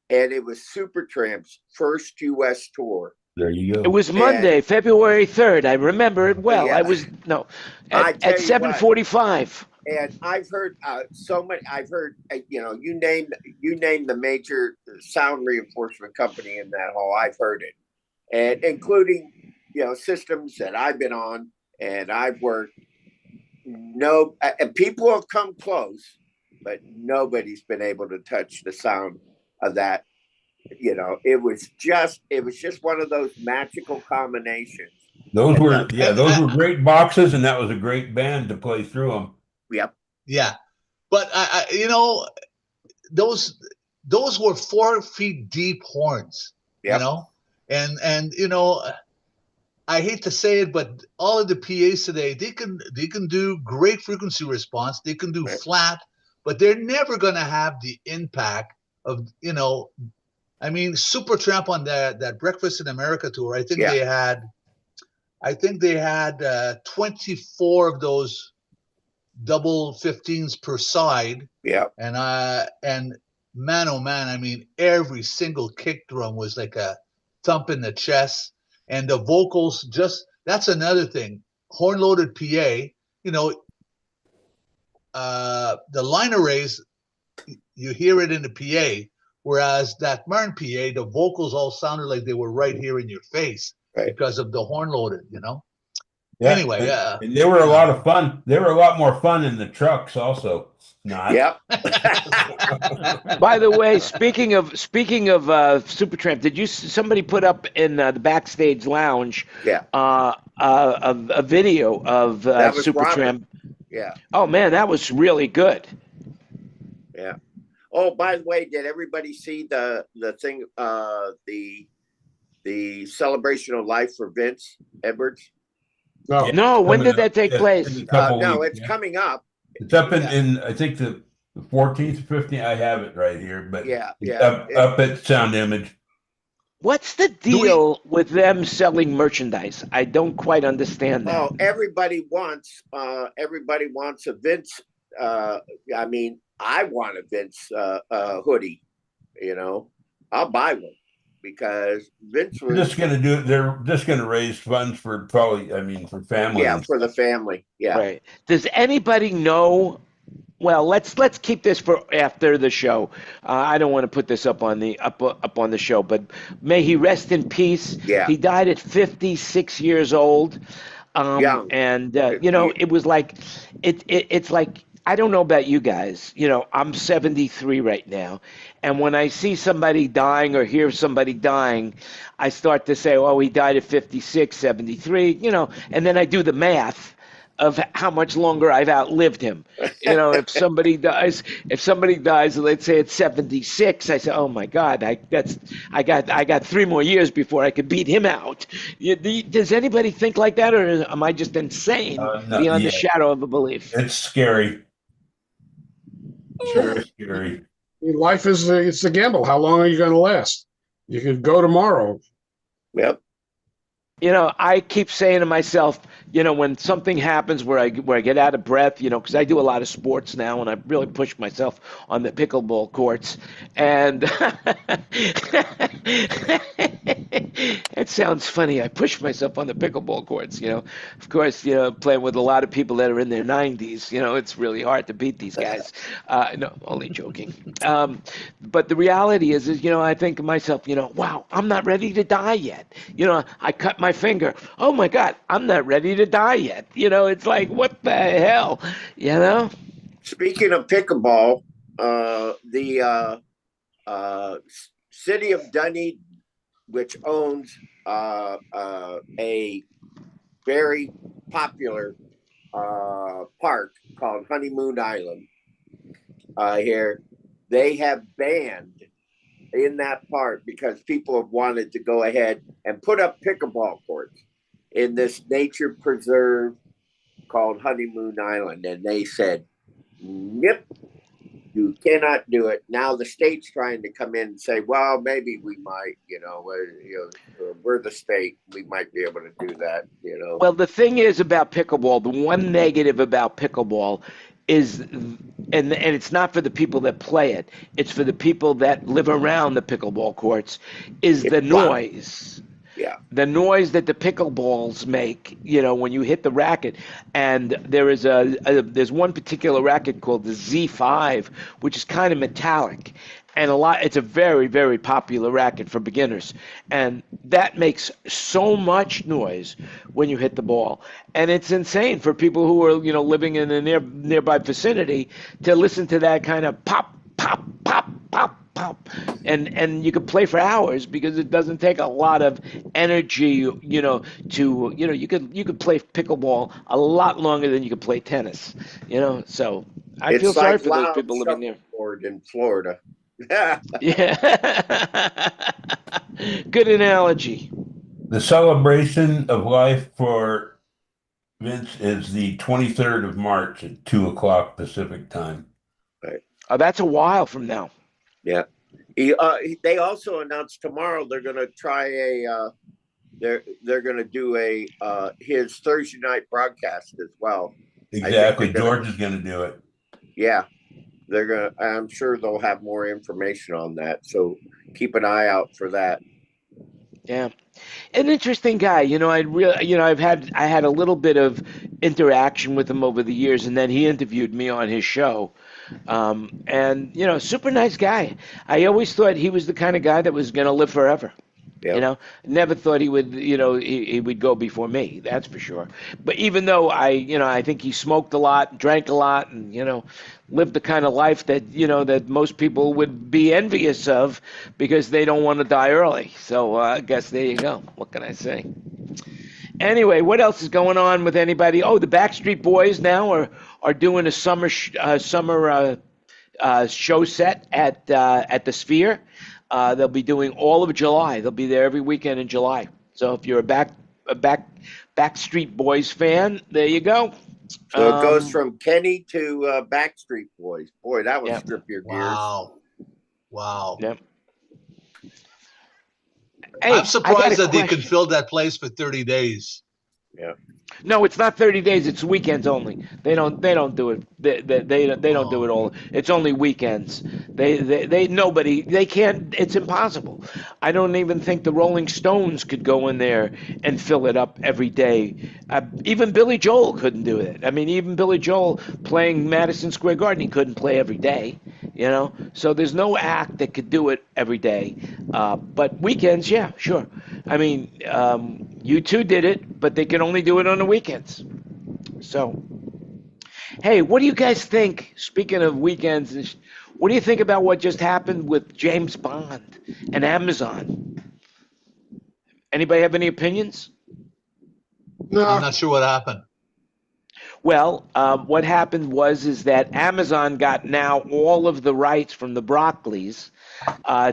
And it was Supertramp's first U.S. tour. There you go. It was Monday, February 3rd. I remember it well. Yeah. I was I tell at you 7:45. And I've heard so many. I've heard you name the major sound reinforcement company in that hall. I've heard it, and including systems that I've been on and I've worked. No, and people have come close, but nobody's been able to touch the sound of that. It was just one of those magical combinations. Those were great boxes, and that was a great band to play through them. Yep. Yeah, but those were 4 feet deep horns. Yep. And I hate to say it, but all of the PAs today, they can do great frequency response. They can do flat, but they're never going to have the impact of I mean, Supertramp on that Breakfast in America tour. I think they had 24 of those double 15s per side. Yeah. And man, oh man, I mean, every single kick drum was like a thump in the chest, and the vocals that's another thing. Horn loaded PA, the line arrays, you hear it in the PA, whereas that Martin PA, the vocals all sounded like they were right here in your face because of the horn loaded, Yeah. Anyway, and they were a lot of fun. They were a lot more fun in the trucks, also. Yep. By the way, speaking of Supertramp, did somebody put up in the backstage lounge? Yeah. A video of Supertramp. Yeah. Oh man, that was really good. Yeah. Oh, by the way, did everybody see the thing? The celebration of life for Vince Edwards? No. When did that take place? No, it's coming up. It's up in I think the 14th, 15th. I have it right here, but up at Sound Image. What's the deal with them selling merchandise? I don't quite understand that. Oh, everybody wants a Vince. I mean, I want a Vince hoodie. I'll buy one because Vince was just going to do it. They're just going to raise funds for for family. Yeah, for the family. Yeah. Right. Does anybody know? Well, let's keep this for after the show. I don't want to put this up on the show, but may he rest in peace. Yeah. He died at 56 years old. Young. And it was like it's like, I don't know about you guys. I'm 73 right now. And when I see somebody dying or hear somebody dying, I start to say, oh, he died at 56, 73, and then I do the math of how much longer I've outlived him. If somebody dies, let's say at 76, I say, oh my God, I got 3 more years before I could beat him out. Does anybody think like that, or am I just insane beyond the shadow of a belief? It's scary. Sure, scary. Life it's a gamble. How long are you going to last? You could go tomorrow. Yep. I keep saying to myself, when something happens where I get out of breath, because I do a lot of sports now and I really push myself on the pickleball courts. And It sounds funny. I push myself on the pickleball courts, Of course, playing with a lot of people that are in their 90s, it's really hard to beat these guys. No, only joking. But the reality is, I think to myself, wow, I'm not ready to die yet. I cut my finger. Oh my God, I'm not ready to die yet. It's like, what the hell, Speaking of pickleball, the city of Dunedin, which owns a very popular park called Honeymoon Island here, they have banned in that park because people have wanted to go ahead and put up pickleball courts in this nature preserve called Honeymoon Island. And they said, nope, you cannot do it. Now the state's trying to come in and say, well, maybe we might, we're the state. We might be able to do that, Well, the thing is about pickleball, the one negative about pickleball is, and it's not for the people that play it, it's for the people that live around the pickleball courts, is the noise. Yeah. The noise that the pickleballs make, when you hit the racket. And there is there's one particular racket called the Z5, which is kind of metallic. And it's a very, very popular racket for beginners. And that makes so much noise when you hit the ball. And it's insane for people who are, living in a nearby vicinity to listen to that kind of pop, pop, pop, pop, pop. And you could play for hours because it doesn't take a lot of energy, you could play pickleball a lot longer than you could play tennis, So I feel sorry for those people living there. In Florida. Yeah. Good analogy. The celebration of life for Vince is the 23rd of March at 2:00 Pacific time. Right. Oh, that's a while from now. Yeah. They also announced tomorrow they're going to try they're going to do his Thursday night broadcast as well. Exactly. George is going to do it. Yeah. I'm sure they'll have more information on that. So keep an eye out for that. Yeah. An interesting guy. I had a little bit of interaction with him over the years, and then he interviewed me on his show. And super nice guy. I always thought he was the kind of guy that was going to live forever. Yep. Never thought he would, he would go before me. That's for sure. But even though I think he smoked a lot, drank a lot, and lived the kind of life that that most people would be envious of because they don't want to die early. So I guess there you go. What can I say? Anyway, what else is going on with anybody? Oh, the Backstreet Boys now are doing a summer show set at the Sphere. They'll be doing all of July. They'll be there every weekend in July. So if you're a Backstreet Boys fan, there you go. So it goes from Kenny to Backstreet Boys. Boy, that would strip your gears. Wow. Yep. Hey, I'm surprised that they could fill that place for 30 days. Yeah. No, it's not 30 days. It's weekends only. They don't do it. They don't do it all. It's only weekends. They can't. It's impossible. I don't even think the Rolling Stones could go in there and fill it up every day. Even Billy Joel couldn't do it. I mean, even Billy Joel playing Madison Square Garden, he couldn't play every day. So there's no act that could do it every day. But weekends, yeah, sure. I mean, U2 did it, but they can only do it on the weekends. So, hey, what do you guys think? Speaking of weekends, what do you think about what just happened with James Bond and Amazon? Anybody have any opinions? No. I'm not sure what happened. Well, what happened is that Amazon got now all of the rights from the Broccoli's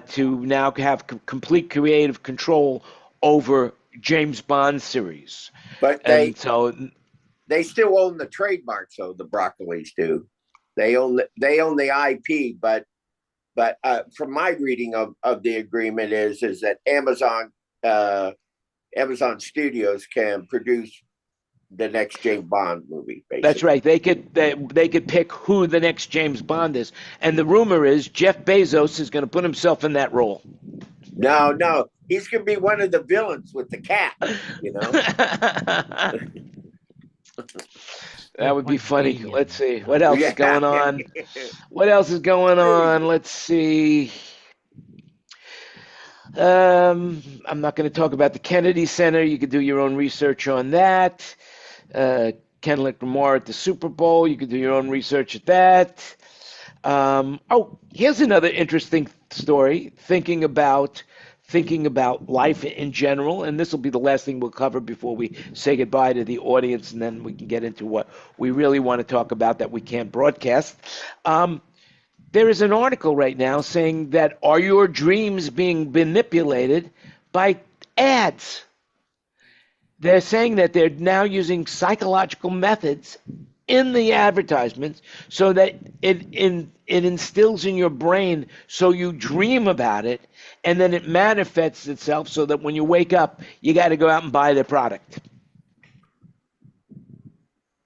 to now have complete creative control over James Bond series. But they still own the trademarks, though. The Broccoli's do. They own the IP, but from my reading of the agreement is that Amazon Studios can produce the next James Bond movie. Basically. That's right. They could pick who the next James Bond is, and the rumor is Jeff Bezos is going to put himself in that role. No, he's gonna be one of the villains with the cat. You know. That would be funny. Let's see. What else is going on? What else is going on? Let's see. I'm not going to talk about the Kennedy Center. You could do your own research on that. Kendrick Lamar at the Super Bowl. You could do your own research at that. Here's another interesting story. Thinking about life in general, and this will be the last thing we'll cover before we say goodbye to the audience, and then we can get into what we really want to talk about that we can't broadcast. There is an article right now saying that are your dreams being manipulated by ads? They're saying that they're now using psychological methods in the advertisements so that it instills in your brain so you dream about it, and then it manifests itself so that when you wake up, you got to go out and buy the product.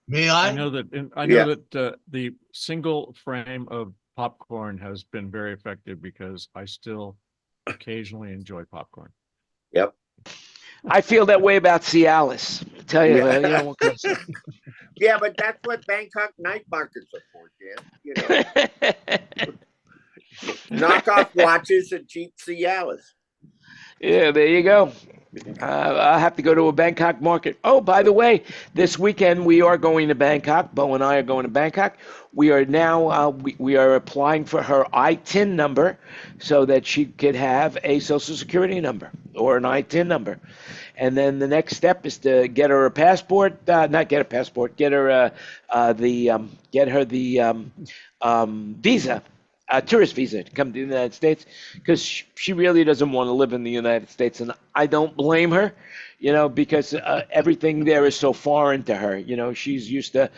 May I? I know that the single frame of popcorn has been very effective because I still occasionally enjoy popcorn. Yep. I feel that way about Cialis. I tell you, you know what goes. Yeah, but that's what Bangkok night markets are for, Jan. You know, knockoff watches and cheap Cialis. Yeah, there you go. I'll have to go to a Bangkok market. Oh, by the way, this weekend we are going to Bangkok. Bo and I are going to Bangkok. We are now we are applying for her ITIN number so that she could have a Social Security number or an ITIN number. And then the next step is to get her a passport. Not get a passport. Get her the visa. A tourist visa to come to the United States, because she really doesn't want to live in the United States, and I don't blame her, you know, because everything there is so foreign to her. You know, she's used to,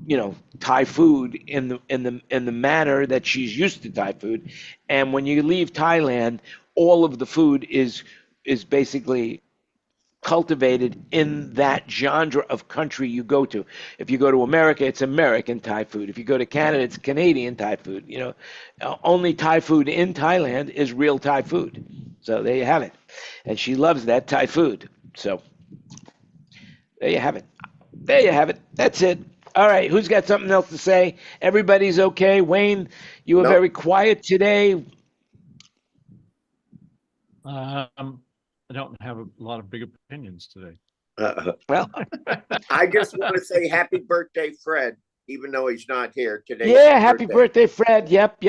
you know, Thai food in the manner that she's used to Thai food, and when you leave Thailand, all of the food is basically cultivated in that genre of country you go to. If you go to America, it's American Thai food. If you go to Canada, it's Canadian Thai food. You know, only Thai food in Thailand is real Thai food. So there you have it. And she loves that Thai food. So there you have it. There you have it. That's it. All right. Who's got something else to say? Everybody's okay. Wayne, you were very quiet today. I don't have a lot of big opinions today. Well, I just want to say happy birthday, Fred, even though he's not here today. Yeah, happy birthday, Fred. Yep.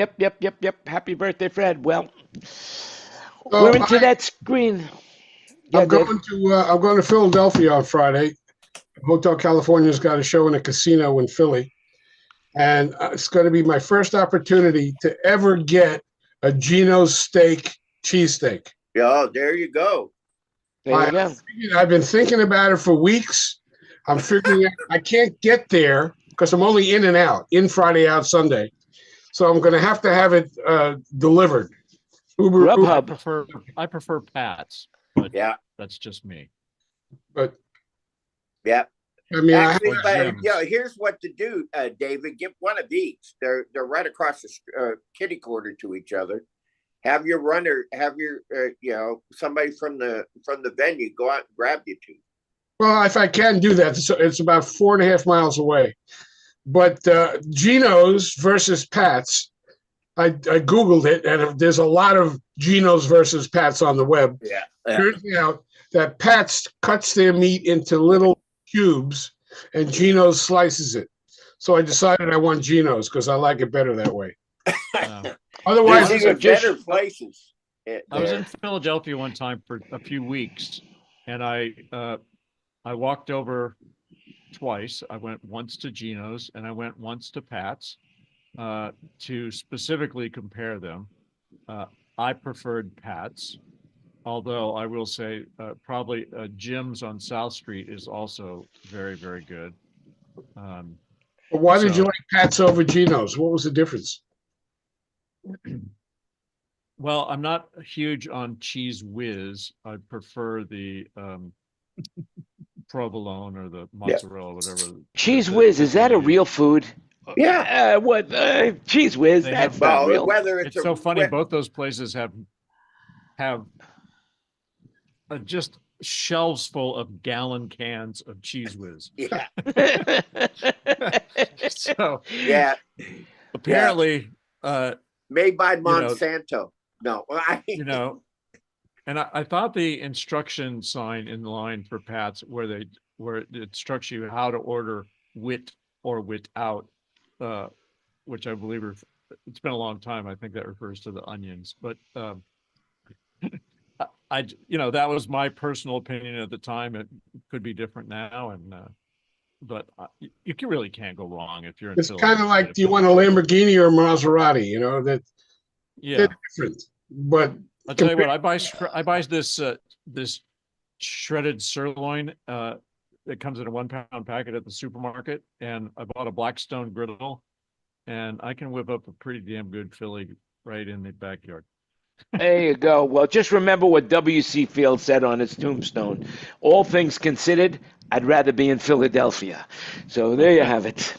Happy birthday, Fred. Well, we're into that screen. Yeah, I'm going to Philadelphia on Friday. Hotel California's got a show in a casino in Philly. And it's going to be my first opportunity to ever get a Geno's steak cheesesteak. Yeah, there you go. I've been thinking about it for weeks. I'm figuring out I can't get there because I'm only in and out, in Friday, out Sunday. So I'm going to have it delivered. Grubhub. I prefer Pat's, but that's just me. But yeah, I mean, actually, here's what to do, David. Get one of each. They're right across the kitty corner to each other. Have your runner, somebody from the venue go out and grab you two. Well, if I can do that, it's about 4.5 miles away. But Geno's versus Pat's, I Googled it, and there's a lot of Geno's versus Pat's on the web. Yeah. Turns out that Pat's cuts their meat into little cubes, and Geno's slices it. So I decided I want Geno's because I like it better that way. Otherwise, these are better places. I was in Philadelphia one time for a few weeks, and I walked over twice. I went once to Geno's and I went once to Pat's to specifically compare them. I preferred Pat's, although I will say probably Jim's on South Street is also very, very good. Why did you like Pat's over Geno's? What was the difference? Well, I'm not huge on cheese whiz. I prefer the provolone or the mozzarella, whatever. Cheese whiz, is that a real food? Yeah. Cheese whiz? That's not real. Whether it's so funny. Both those places have have just shelves full of gallon cans of Cheese Whiz. Yeah. So Yeah. apparently, Made by you know, Monsanto. No. you know, and I thought the instruction sign in the line for Pat's where it instructs you how to order wit or without, which I believe it's been a long time. I think that refers to the onions, but that was my personal opinion at the time. It could be different now, but you really can't go wrong if you're in It's kind Philadelphia. of like, do you want a Lamborghini or a Maserati? Yeah. They're different. But I'll tell you what, I buy this shredded sirloin that comes in a 1 pound packet at the supermarket, and I bought a Blackstone griddle, and I can whip up a pretty damn good Philly right in the backyard. There you go. Well, just remember what W.C. Fields said on his tombstone. All things considered, I'd rather be in Philadelphia. So there you have it.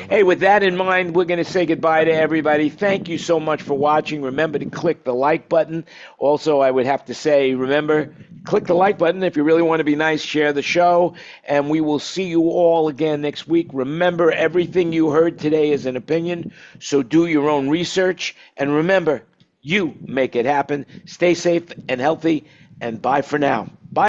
Hey, with that in mind, we're going to say goodbye to everybody. Thank you so much for watching. Remember to click the like button. Also, I would have to say, remember, click the like button if you really want to be nice. Share the show, and we will see you all again next week. Remember, everything you heard today is an opinion, so do your own research. And remember, you make it happen. Stay safe and healthy, and bye for now.